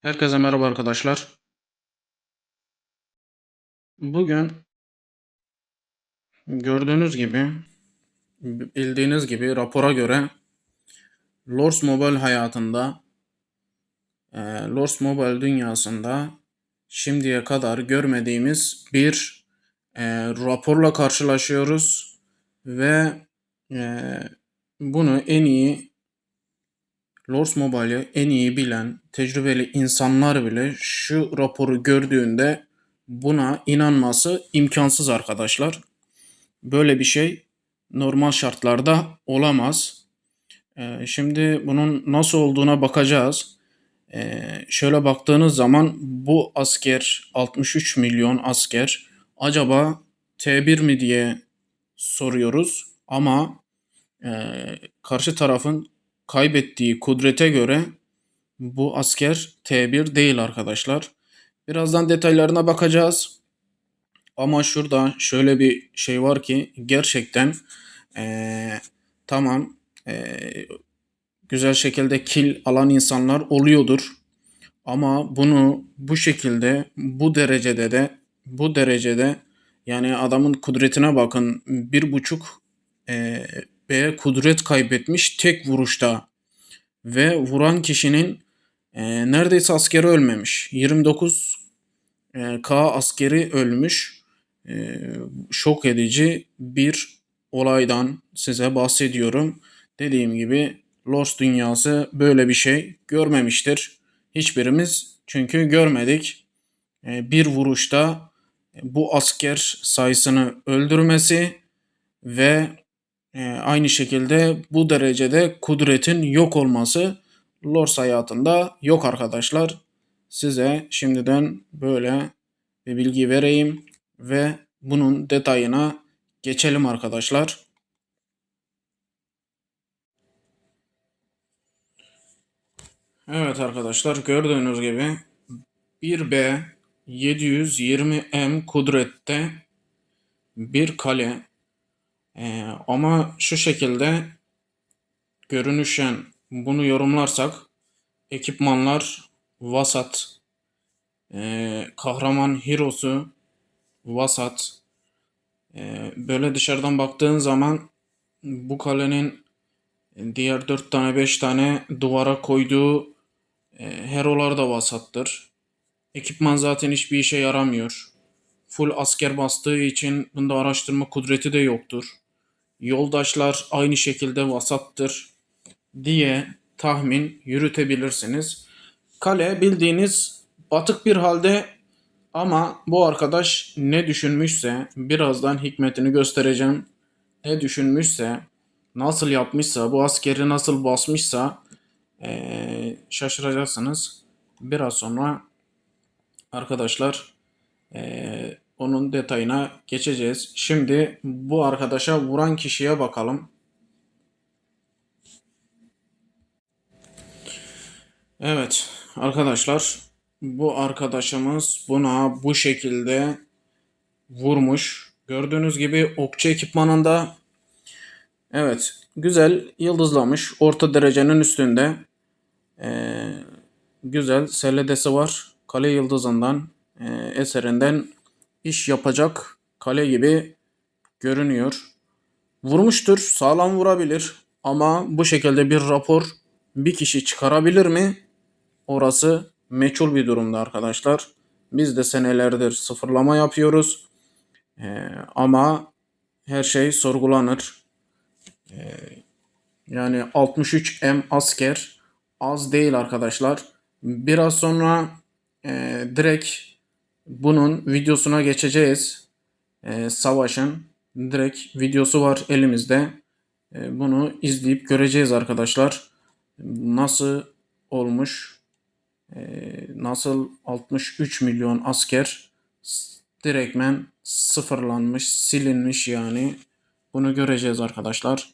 Herkese merhaba arkadaşlar. Bugün gördüğünüz gibi, bildiğiniz gibi rapora göre Lords Mobile hayatında, Lords Mobile dünyasında şimdiye kadar görmediğimiz bir raporla karşılaşıyoruz ve e, bunu en iyi Lords Mobile'ı en iyi bilen tecrübeli insanlar bile şu raporu gördüğünde buna inanması imkansız arkadaşlar. Böyle bir şey normal şartlarda olamaz. Şimdi bunun nasıl olduğuna bakacağız. Şöyle baktığınız zaman bu asker 63 milyon asker acaba T1 mi diye soruyoruz ama e, karşı tarafın kaybettiği kudrete göre bu asker T1 değil arkadaşlar. Birazdan detaylarına bakacağız. Ama şurada şöyle bir şey var ki gerçekten eee, tamam, güzel şekilde kill alan insanlar oluyordur. Ama bunu bu şekilde bu derecede yani adamın kudretine bakın, 1,5 B kudret kaybetmiş tek vuruşta ve vuran kişinin neredeyse askeri ölmemiş. 29 K askeri ölmüş. Şok edici bir olaydan size bahsediyorum. Dediğim gibi Lost dünyası böyle bir şey görmemiştir. Hiçbirimiz çünkü görmedik. Bir vuruşta bu asker sayısını öldürmesi ve aynı şekilde bu derecede kudretin yok olması Lors hayatında yok arkadaşlar. Size şimdiden böyle bir bilgi vereyim ve bunun detayına geçelim arkadaşlar. Evet arkadaşlar, gördüğünüz gibi 1B 720M kudrette bir kale. Ama şu şekilde görünüşen bunu yorumlarsak ekipmanlar vasat, kahraman hero'su vasat. Böyle dışarıdan baktığın zaman bu kalenin diğer 4 tane 5 tane duvara koyduğu hero'lar da vasattır. Ekipman zaten hiçbir işe yaramıyor. Full asker bastığı için bunda araştırma kudreti de yoktur. Yoldaşlar aynı şekilde vasattır diye tahmin yürütebilirsiniz. Kale bildiğiniz batık bir halde ama bu arkadaş ne düşünmüşse, birazdan hikmetini göstereceğim. Ne düşünmüşse, nasıl yapmışsa, bu askeri nasıl basmışsa şaşıracaksınız. Biraz sonra arkadaşlar onun detayına geçeceğiz. Şimdi bu arkadaşa vuran kişiye bakalım. Evet arkadaşlar, bu arkadaşımız buna bu şekilde vurmuş. Gördüğünüz gibi okçu ekipmanında, evet, güzel yıldızlamış. Orta derecenin üstünde. Ee, Güzel SLD'si var. Kale yıldızından, eserinden iş yapacak kale gibi görünüyor. Vurmuştur. Sağlam vurabilir. Ama bu şekilde bir rapor bir kişi çıkarabilir mi? Orası meçhul bir durumda arkadaşlar. Biz de senelerdir sıfırlama yapıyoruz. Ama her şey sorgulanır. Yani 63M asker az değil arkadaşlar. Biraz sonra direkt bunun videosuna geçeceğiz. Savaşın direkt videosu var elimizde. Bunu izleyip göreceğiz arkadaşlar. Nasıl olmuş? Nasıl 63 milyon asker direktmen sıfırlanmış, silinmiş yani. Bunu göreceğiz arkadaşlar.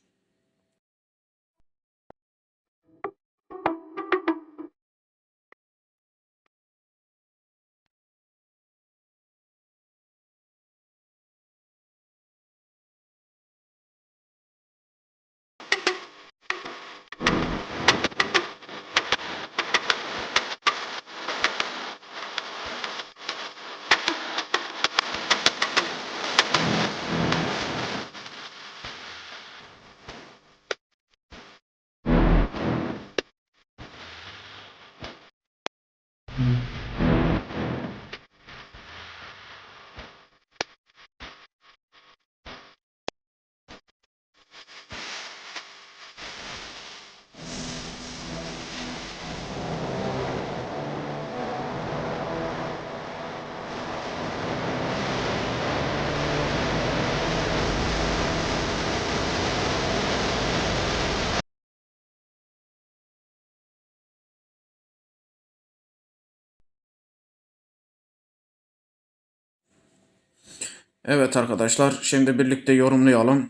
Evet arkadaşlar, şimdi birlikte yorumlayalım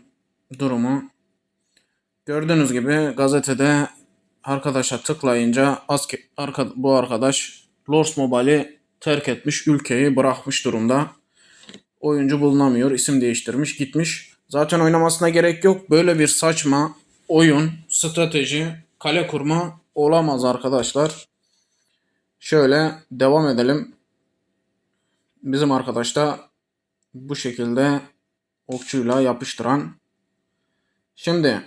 durumu. Gördüğünüz gibi gazetede arkadaşa tıklayınca bu arkadaş Lords Mobile'i terk etmiş, ülkeyi bırakmış durumda. Oyuncu bulunamıyor, isim değiştirmiş, gitmiş. Zaten oynamasına gerek yok. Böyle bir saçma oyun, strateji, kale kurma olamaz arkadaşlar. Şöyle devam edelim. Bizim arkadaş da bu şekilde okçuyla yapıştıran. Şimdi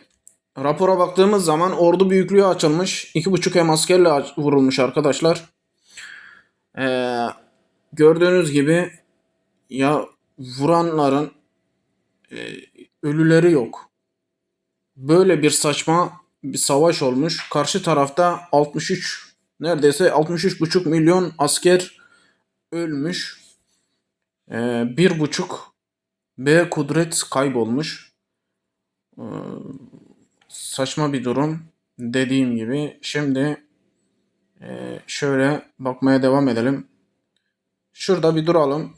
rapora baktığımız zaman ordu büyüklüğü açılmış. 2,5 askerle vurulmuş arkadaşlar. Ee, gördüğünüz gibi ya vuranların ölüleri yok. Böyle bir saçma bir savaş olmuş. Karşı tarafta 63, neredeyse 63,5 milyon asker ölmüş. 1,5 B kudret kaybolmuş. Ee, saçma bir durum. Dediğim gibi. Şimdi şöyle bakmaya devam edelim. Şurada bir duralım.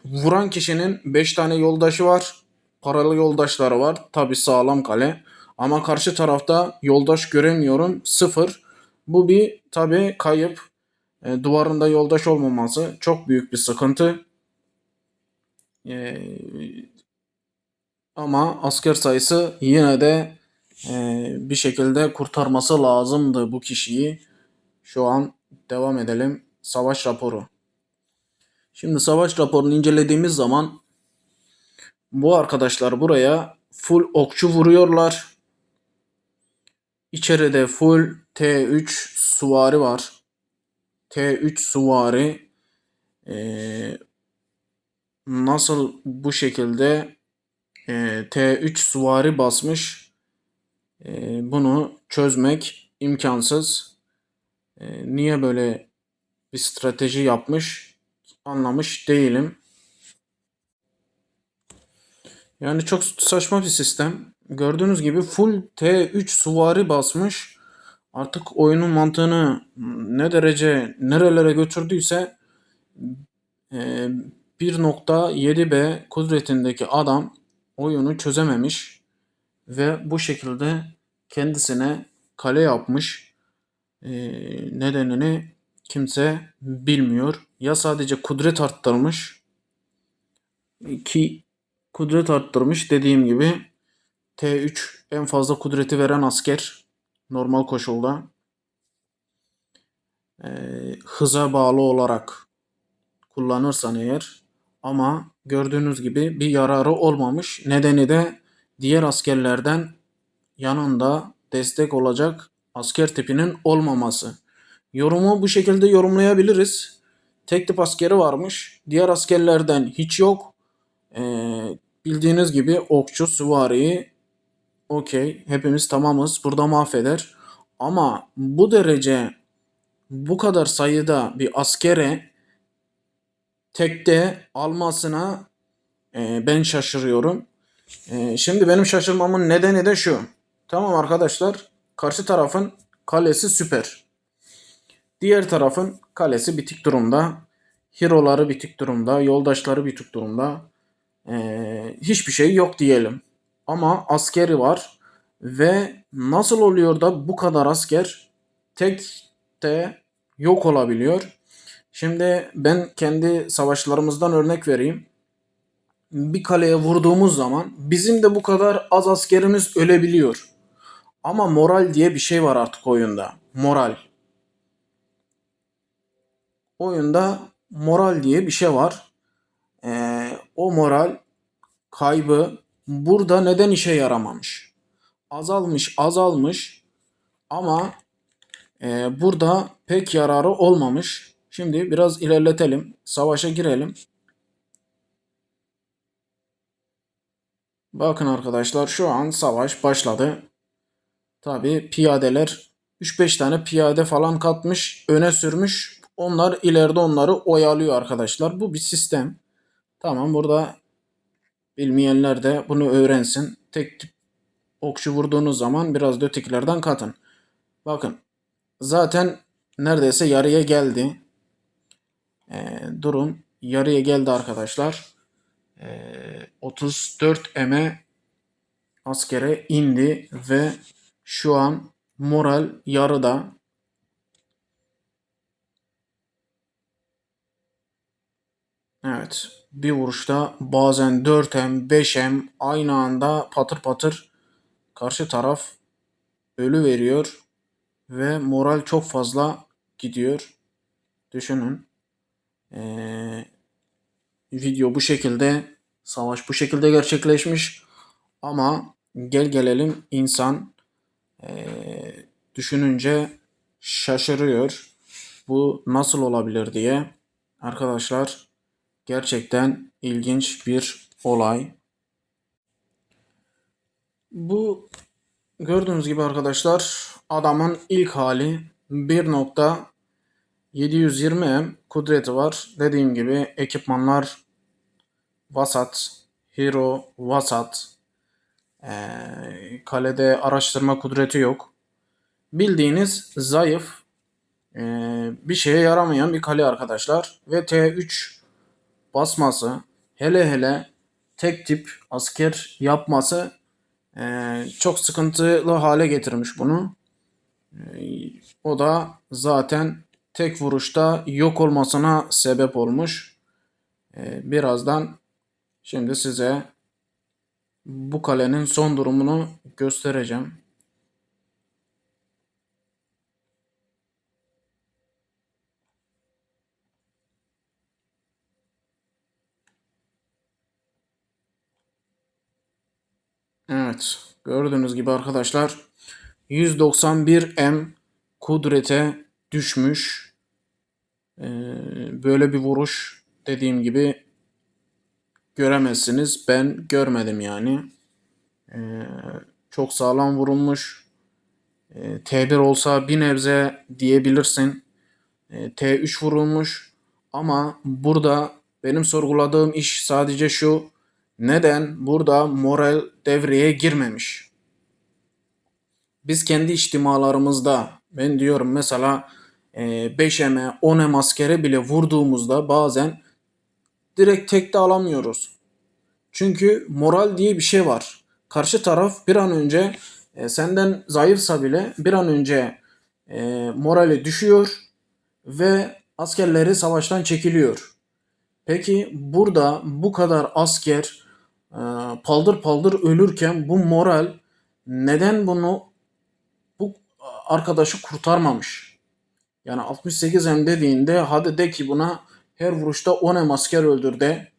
Vuran kişinin 5 tane yoldaşı var. Paralı yoldaşları var. Tabi sağlam kale. Ama karşı tarafta yoldaş göremiyorum. 0. Bu bir tabi kayıp. Duvarında yoldaş olmaması çok büyük bir sıkıntı. E, ama asker sayısı yine de bir şekilde kurtarması lazımdı bu kişiyi. Şu an devam edelim. Savaş raporu. Şimdi savaş raporunu incelediğimiz zaman bu arkadaşlar buraya full okçu vuruyorlar. İçeride full T3 suvari var. T3 suvari nasıl bu şekilde T3 suvari basmış, bunu çözmek imkansız. Niye böyle bir strateji yapmış anlamış değilim. Yani çok saçma bir sistem. Gördüğünüz gibi full T3 suvari basmış. Artık oyunun mantığını ne derece nerelere götürdüyse 1,7B kudretindeki adam oyunu çözememiş ve bu şekilde kendisine kale yapmış. Nedenini kimse bilmiyor. Ya sadece kudret arttırmış ki kudret arttırmış, dediğim gibi T3 en fazla kudreti veren asker normal koşulda. Hıza bağlı olarak kullanırsan eğer, ama gördüğünüz gibi bir yararı olmamış. Nedeni de diğer askerlerden yanında destek olacak asker tipinin olmaması. Yorumu bu şekilde yorumlayabiliriz. Tek tip askeri varmış. Diğer askerlerden hiç yok. Bildiğiniz gibi okçu, süvariyi okey, hepimiz tamamız. Burada mahveder. Ama bu derece, bu kadar sayıda bir askere tekte almasına ben şaşırıyorum. Şimdi benim şaşırmamın nedeni de şu. Tamam arkadaşlar, karşı tarafın kalesi süper. Diğer tarafın kalesi bitik durumda. Hero'ları bitik durumda. Yoldaşları bitik durumda. Hiçbir şey yok diyelim. Ama askeri var. Ve nasıl oluyor da bu kadar asker tek de yok olabiliyor? Şimdi ben kendi savaşlarımızdan örnek vereyim. Bir kaleye vurduğumuz zaman bizim de bu kadar az askerimiz ölebiliyor. Ama moral diye bir şey var artık oyunda. Moral. Oyunda moral diye bir şey var. O moral kaybı burada neden işe yaramamış? Azalmış, azalmış ama burada pek yararı olmamış. Şimdi biraz ilerletelim. Savaşa girelim. Bakın arkadaşlar, şu an savaş başladı. Tabi piyadeler 3-5 tane piyade falan katmış, öne sürmüş. Onlar ileride onları oyalıyor arkadaşlar. Bu bir sistem. Tamam, burada bilmeyenler de bunu öğrensin. Tek tip okçu vurduğunuz zaman biraz da ötekilerden katın. Bakın zaten neredeyse yarıya geldi. Durum yarıya geldi arkadaşlar. 34 M'e askere indi ve şu an moral yarıda. Evet, bir vuruşta bazen 4M, 5M aynı anda patır patır karşı taraf ölü veriyor ve moral çok fazla gidiyor. Düşünün. Ee, Video bu şekilde, savaş bu şekilde gerçekleşmiş. Ama gel gelelim insan düşününce şaşırıyor. Bu nasıl olabilir diye. Arkadaşlar gerçekten ilginç bir olay. Bu gördüğünüz gibi arkadaşlar adamın ilk hali 1.720M kudreti var. Dediğim gibi ekipmanlar vasat, hero vasat, kalede araştırma kudreti yok. Bildiğiniz zayıf, bir şeye yaramayan bir kale arkadaşlar. Ve T3 basması, hele hele tek tip asker yapması çok sıkıntılı hale getirmiş bunu. O da zaten tek vuruşta yok olmasına sebep olmuş. Birazdan şimdi size bu kalenin son durumunu göstereceğim. Evet, gördüğünüz gibi arkadaşlar 191M kudrete düşmüş. Böyle bir vuruş dediğim gibi göremezsiniz. Ben görmedim yani. Çok sağlam vurulmuş. T1 olsa bir nebze diyebilirsin. T3 vurulmuş. Ama burada benim sorguladığım iş sadece şu. Neden burada moral devreye girmemiş? Biz kendi içtimalarımızda ben diyorum mesela 5M'e 10M askere bile vurduğumuzda bazen direkt tekte alamıyoruz. Çünkü moral diye bir şey var. Karşı taraf bir an önce senden zayıfsa bile bir an önce morali düşüyor ve askerleri savaştan çekiliyor. Peki burada bu kadar asker paldır paldır ölürken bu moral neden bu arkadaşı kurtarmamış? Yani 68M dediğinde hadi de ki buna her vuruşta 10M asker öldür de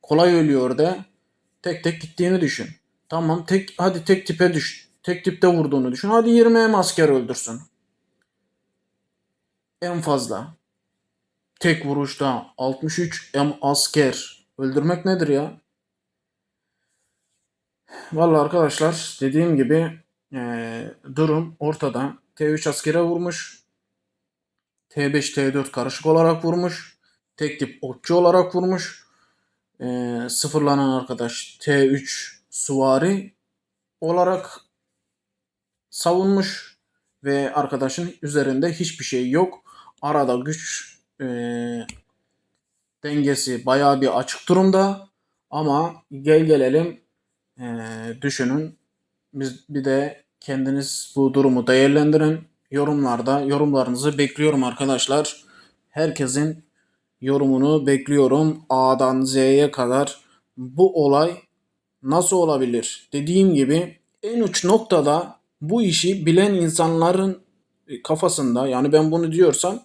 kolay ölüyor de tek tek gittiğini düşün. Tamam hadi tek tipe düş. Tek tipte vurduğunu düşün. Hadi 20M asker öldürsün. En fazla. Tek vuruşta 63M asker öldürmek nedir ya? Vallahi arkadaşlar dediğim gibi durum ortada. T3 askere vurmuş. T5, T4 karışık olarak vurmuş. Tek tip okçu olarak vurmuş. Sıfırlanan arkadaş T3 suvari olarak savunmuş. Ve arkadaşın üzerinde hiçbir şey yok. Arada güç dengesi bayağı bir açık durumda. Ama gel gelelim düşünün. Biz bir de kendiniz bu durumu değerlendirin. Yorumlarda yorumlarınızı bekliyorum arkadaşlar. Herkesin yorumunu bekliyorum. A'dan Z'ye kadar bu olay nasıl olabilir? Dediğim gibi en uç noktada bu işi bilen insanların kafasında yani ben bunu diyorsam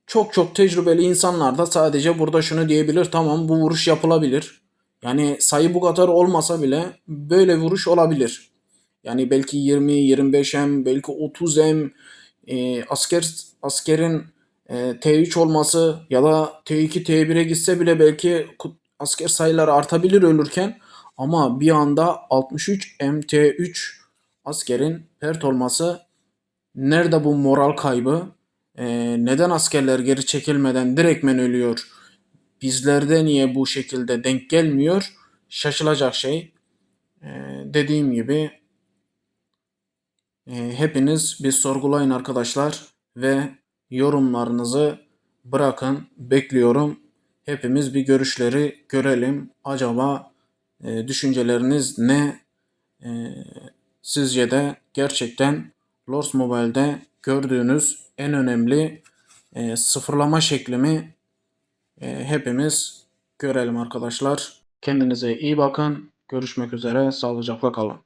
çok çok tecrübeli insanlar da sadece burada şunu diyebilir. Tamam bu vuruş yapılabilir. Yani sayı bu kadar olmasa bile böyle vuruş olabilir. Yani belki 20, 25M, belki 30M askerin T3 olması ya da T2, T1'e gitse bile belki asker sayıları artabilir ölürken ama bir anda 63 MT3 askerin pert olması nerede bu moral kaybı? Neden askerler geri çekilmeden direktmen ölüyor? Bizlerde niye bu şekilde denk gelmiyor? Şaşılacak şey. Dediğim gibi hepiniz bir sorgulayın arkadaşlar ve yorumlarınızı bırakın. Bekliyorum. hepimiz bir görüşleri görelim. Acaba düşünceleriniz ne? E, Sizce de gerçekten Lords Mobile'de gördüğünüz en önemli sıfırlama şekli mi? Hepimiz görelim arkadaşlar. Kendinize iyi bakın. Görüşmek üzere. Sağlıcakla kalın.